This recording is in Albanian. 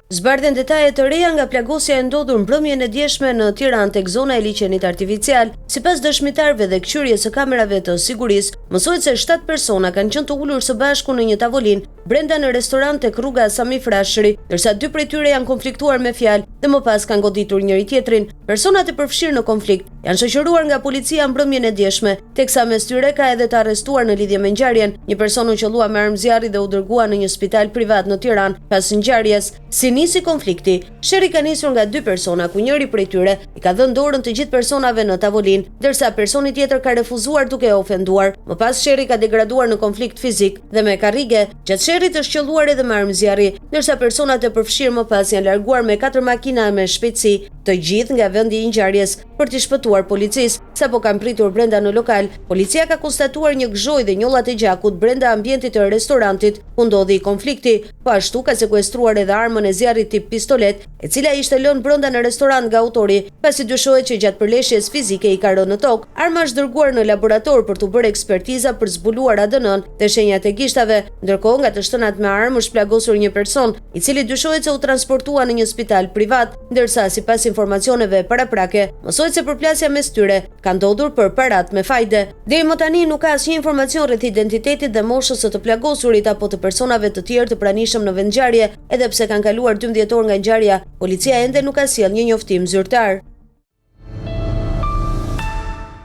Zbardhen detaje të reja nga plagosja e ndodhur mbrëmjen e djeshme në Tiranë tek zona e liçenit artificial. Sipas dëshmitarëve dhe kqyrjes së kamerave të sigurisë, mësohet se 7 persona kanë qenë të ulur së bashku në një tavolinë brenda në restorant tek rruga Sami Frashëri, ndërsa 2 prej tyre janë konfliktuar me fjalë dhe më pas kanë goditur njëri tjetrin. Personat e përfshirë në konflikt janë shoqëruar nga policia mbrëmjen e djeshme, teksa mes tyre ka edhe të arrestuar në lidhje me ngjarjen. Një person u qellua me armë zjarri dhe u dërgua në një spital privat në Tiranë pas ngjarjes. Si nisi konflikti? Sherri ka nisur nga 2 persona, ku njëri prej tyre i ka dhënë dorën të gjithë personave në tavolinë, ndërsa personi tjetër ka refuzuar duke ofenduar. Më pas sherri ka degraduar në konflikt fizik dhe me karrige. Gjatë sherrit është qelluar edhe me armë zjarri, ndërsa personat e përfshirë më pas janë larguar me 4 makina me shpejtësi, të gjithë nga vendi i ngjarjes për t'i shpëtuar policisë. Sapo kanë pritur brenda në lokal, policia ka konstatuar një gzhoj dhe njollat e gjakut brenda ambientit të restorantit ku ndodhi konflikti. Po ashtu ka sekuestruar edhe armën e zjarrit tip pistolet, e cila ishte lënë brenda në restorant nga autori, pasi dyshohet që gjatë përleshjes fizike i ka rënë në tokë. Arma është dërguar në laborator për t'u bërë ekspertiza për zbuluar ADN-n dhe shenjat e gishtave. Ndërkohë, nga të shtënat me armë është plagosur një person, i cili dyshohet se u transportua në një spital privat, ndërsa sipas informacioneve paraprake, mësohet se përplasja mes tyre ka ndodhur për parat me fajde. Deri më tani nuk ka asnjë informacion rreth identitetit dhe moshës së të plagosurit apo të personave të tjerë të pranishëm në vendngjarje, edhe pse kanë kaluar 12 orë nga ngjarja, policia ende nuk ka sjellë një njoftim zyrtar.